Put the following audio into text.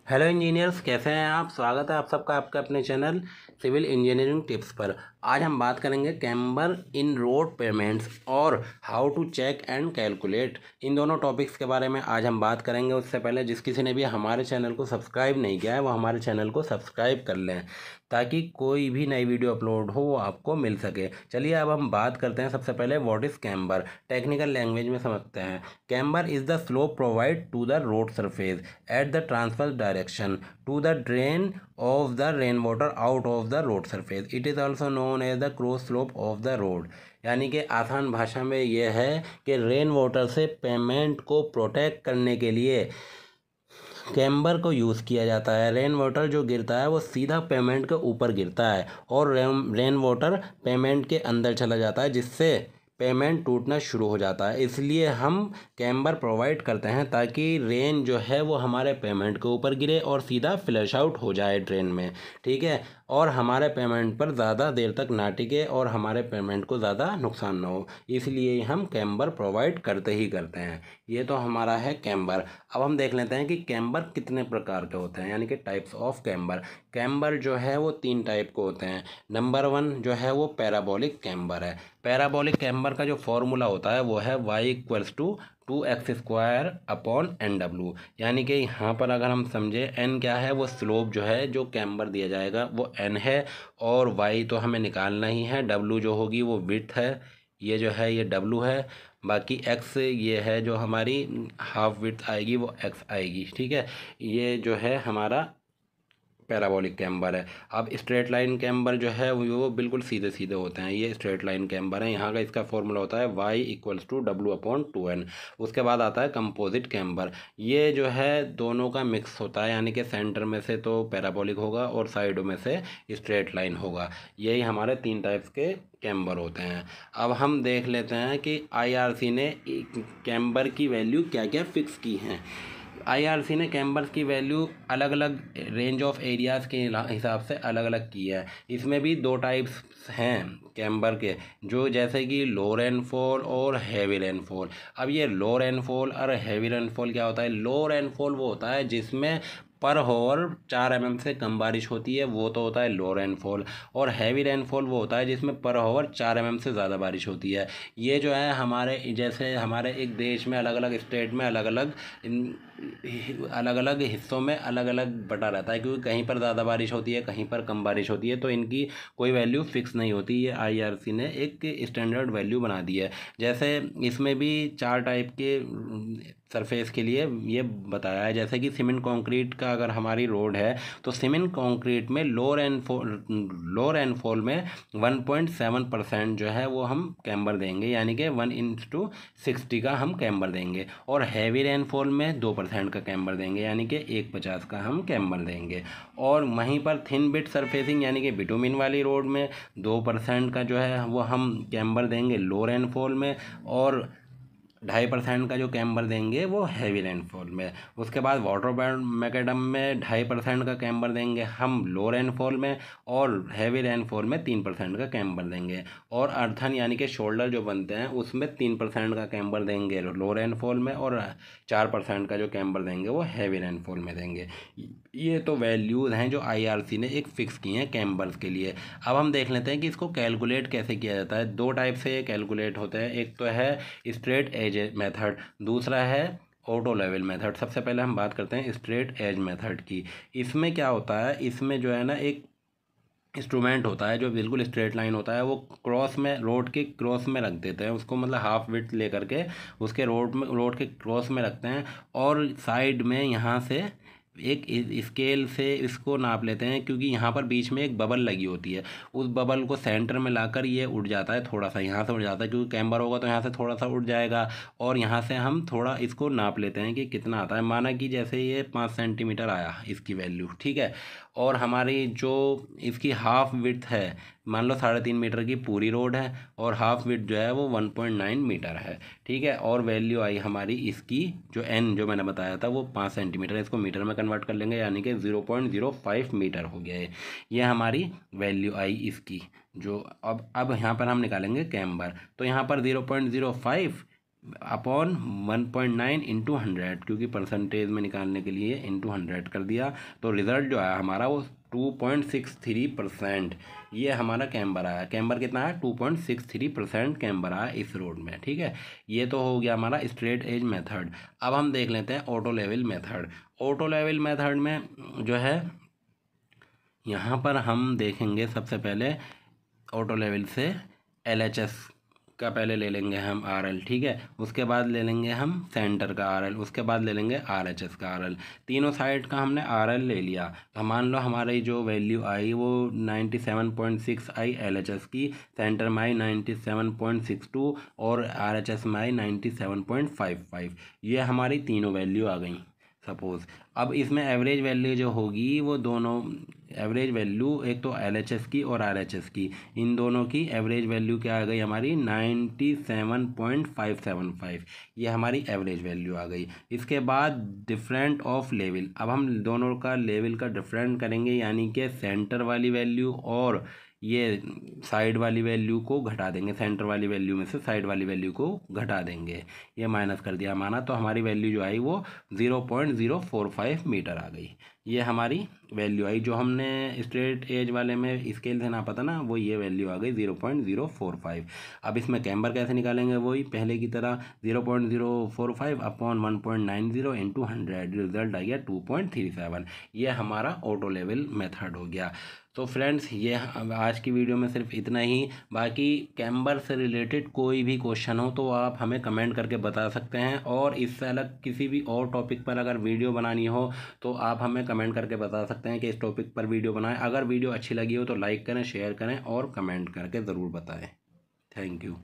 Hello engineers, कैसे हैं आप। स्वागत है आप सबका आपके अपने चैनल सिविल इंजीनियरिंग टिप्स पर। आज हम बात करेंगे कैम्बर इन रोड पेमेंट्स और how to check and calculate. इन दोनों टॉपिक्स के बारे में आज हम बात करेंगे। उससे पहले जिस किसी ने भी हमारे चैनल को सब्सक्राइब नहीं किया है वो हमारे चैनल को सब्सक्राइब कर लें ताकि कोई भी नई वीडियो अपलोड हो वो आपको मिल सके। चलिए अब हम बात करते हैं। सबसे पहले what is camber, technical language में समझते हैं। Camber is the slope provide to the road surface at the transverse direction to the drain of the rainwater out of the road surface. It is also known as the cross slope of the road. यानी कि आसान भाषा में यह है कि rain water से payment को प्रोटेक्ट करने के लिए कैम्बर को यूज़ किया जाता है। रेन वाटर जो गिरता है वो सीधा पेमेंट के ऊपर गिरता है और रेन वाटर पेमेंट के अंदर चला जाता है, जिससे पेमेंट टूटना शुरू हो जाता है। इसलिए हम कैम्बर प्रोवाइड करते हैं ताकि रेन जो है वो हमारे पेमेंट के ऊपर गिरे और सीधा फ्लैश आउट हो जाए ड्रेन में, ठीक है, और हमारे पेमेंट पर ज़्यादा देर तक ना टिके और हमारे पेमेंट को ज़्यादा नुकसान ना हो। इसलिए हम कैम्बर प्रोवाइड करते ही करते हैं। ये तो हमारा है कैम्बर। अब हम देख लेते हैं कि कैम्बर कितने प्रकार के होते हैं, यानी कि टाइप्स ऑफ कैम्बर। कैम्बर जो है वो 3 टाइप के होते हैं। नंबर 1 जो है वो पैराबोलिक कैम्बर है। पैराबोलिक कैम्बर का जो फॉर्मूला होता है वो है y=2x² अपॉन NW। यानी कि यहाँ पर अगर हम समझे n क्या है, वो स्लोप जो है जो कैम्बर दिया जाएगा वो n है, और y तो हमें निकालना ही है। w जो होगी वो विड्थ है, ये जो है ये w है। बाकी x ये है जो हमारी हाफ विड्थ आएगी वो x आएगी, ठीक है। ये जो है हमारा पैराबोलिक कैम्बर है। अब स्ट्रेट लाइन कैम्बर जो है वो बिल्कुल सीधे सीधे होते हैं। ये स्ट्रेट लाइन कैम्बर है। यहाँ का इसका फॉर्मूला होता है y=w/2n। उसके बाद आता है कंपोजिट कैम्बर। ये जो है दोनों का मिक्स होता है, यानी कि सेंटर में से तो पैराबोलिक होगा और साइडों में से स्ट्रेट लाइन होगा। यही हमारे 3 टाइप्स के कैम्बर होते हैं। अब हम देख लेते हैं कि IRC ने कैम्बर की वैल्यू क्या क्या फिक्स की हैं। IRC ने कैम्बर्स की वैल्यू अलग अलग रेंज ऑफ एरियाज़ के हिसाब से अलग अलग की है। इसमें भी 2 टाइप्स हैं कैम्बर के, जो जैसे कि लो रेनफॉल और हैवी रेनफॉल। अब ये लो रेनफॉल और हैवी रेनफॉल क्या होता है। लो रेनफॉल वो होता है जिसमें पर होवर 4 mm से कम बारिश होती है, वो तो होता है लो रेनफॉल। और हैवी रेनफॉल वो होता है जिसमें पर होवर 4 mm से ज़्यादा बारिश होती है। ये जो है हमारे जैसे हमारे एक देश में अलग अलग स्टेट में अलग अलग हिस्सों में अलग अलग बटा रहता है, क्योंकि कहीं पर ज़्यादा बारिश होती है, कहीं पर कम बारिश होती है, तो इनकी कोई वैल्यू फिक्स नहीं होती। ये IRC ने एक स्टैंडर्ड वैल्यू बना दी है। जैसे इसमें भी 4 टाइप के सरफेस के लिए ये बताया है। जैसे कि सीमेंट कंक्रीट का अगर हमारी रोड है तो सीमेंट कंक्रीट में लो रेनफॉल में 1.7% जो है वो हम कैम्बर देंगे, यानी कि 1:60 का हम कैम्बर देंगे। और हैवी रेनफॉल में 2% का कैम्बर देंगे, यानी कि 1:50 का हम कैम्बर देंगे। और वहीं पर थिन बिट सरफेसिंग यानी कि बिटुमिन वाली रोड में 2% का जो है वो हम कैम्बर देंगे लो रेनफॉल में, और 2.5% का जो कैम्बर देंगे वो हैवी रेनफॉल में। उसके बाद वाटर मैकेडम में 2.5% का कैम्बर देंगे हम लो रेनफॉल में, और हैवी रेनफॉल में 3% का कैम्बर देंगे। और अर्थन यानी कि शोल्डर जो बनते हैं उसमें 3% का कैम्बर देंगे लो रेनफॉल में, और 4% का जो कैम्बर देंगे वो हैवी रेनफॉल में देंगे। ये तो वैल्यूज़ हैं जो IRC ने एक फ़िक्स की हैं कैम्बर्स के लिए। अब हम देख लेते हैं कि इसको कैलकुलेट कैसे किया जाता है। 2 टाइप से ये कैलकुलेट होते हैं। एक तो है स्ट्रेट एज मेथड, दूसरा है ऑटो लेवल मेथड। सबसे पहले हम बात करते हैं स्ट्रेट एज मेथड की। इसमें क्या होता है, इसमें जो है ना एक इंस्ट्रूमेंट होता है जो बिल्कुल स्ट्रेट लाइन होता है, वो क्रॉस में रोड के क्रॉस में रख देते हैं उसको, मतलब हाफ विड्थ लेकर के उसके रोड के क्रॉस में रखते हैं, और साइड में यहाँ से एक स्केल से इसको नाप लेते हैं, क्योंकि यहाँ पर बीच में एक बबल लगी होती है। उस बबल को सेंटर में लाकर ये उड़ जाता है, थोड़ा सा यहाँ से उड़ जाता है, क्योंकि कैम्बर होगा तो यहाँ से थोड़ा सा उड़ जाएगा। और यहाँ से हम थोड़ा इसको नाप लेते हैं कि कितना आता है। माना कि जैसे ये 5 सेंटीमीटर आया इसकी वैल्यू, ठीक है। और हमारी जो इसकी हाफ विड्थ है, मान लो 3.5 मीटर की पूरी रोड है, और हाफ विड्थ जो है वो 1.9 मीटर है, ठीक है। और वैल्यू आई हमारी इसकी जो n जो मैंने बताया था वो 5 सेंटीमीटर है, इसको मीटर में कन्वर्ट कर लेंगे, यानी कि 0.05 मीटर हो गया है। ये हमारी वैल्यू आई इसकी। जो अब यहाँ पर हम निकालेंगे कैम्बर, तो यहाँ पर 0.05 अपॉन 1.9 इंटू 100, क्योंकि परसेंटेज में निकालने के लिए इंटू 100 कर दिया, तो रिज़ल्ट जो आया हमारा वो 2.63%। ये हमारा कैम्बर आया। कैम्बर कितना है? 2.63% कैम्बर आया इस रोड में। ठीक है, ये तो हो गया हमारा स्ट्रेट एज मेथड। अब हम देख लेते हैं auto level method. Auto level method में जो है यहाँ पर हम देखेंगे सबसे पहले ऑटो लेवल से LHS का पहले ले लेंगे हम RL। ठीक है, उसके बाद ले लेंगे हम सेंटर का RL, उसके बाद ले लेंगे RHS का RL। तीनों साइड का हमने RL ले लिया, तो मान लो हमारी जो वैल्यू आई वो 97.6 आई LHS की, सेंटर में आई 97.62 और RHS में आई 97.55। ये हमारी तीनों वैल्यू आ गई सपोज़। अब इसमें एवरेज वैल्यू जो होगी वो दोनों एवरेज वैल्यू, एक तो LHS की और RHS की, इन दोनों की एवरेज वैल्यू क्या आ गई हमारी 97.575। ये हमारी एवरेज वैल्यू आ गई। इसके बाद डिफरेंट ऑफ लेवल, अब हम दोनों का लेवल का डिफरेंट करेंगे, यानी कि सेंटर वाली वैल्यू और ये साइड वाली वैल्यू को घटा देंगे, सेंटर वाली वैल्यू में से साइड वाली वैल्यू को घटा देंगे। ये माइनस कर दिया माना, तो हमारी वैल्यू जो आई वो 0.045 मीटर आ गई। ये हमारी वैल्यू आई। जो हमने स्ट्रेट एज वाले में स्केल से नापा था ना, वो ये वैल्यू आ गई 0.045। अब इसमें कैम्बर कैसे निकालेंगे? वही पहले की तरह 0.045 अपॉन 1.90 इंटू 100, रिजल्ट आ गया 2.37। ये हमारा ऑटो लेवल मेथड हो गया। तो फ्रेंड्स, ये आज की वीडियो में सिर्फ इतना ही। बाकी कैम्बर से रिलेटेड कोई भी क्वेश्चन हो तो आप हमें कमेंट करके बता सकते हैं, और इससे अलग किसी भी और टॉपिक पर अगर वीडियो बनानी हो तो आप हमें कमेंट करके बता सकते हैं कि इस टॉपिक पर वीडियो बनाएं। अगर वीडियो अच्छी लगी हो तो लाइक करें, शेयर करें और कमेंट करके ज़रूर बताएं। Thank you.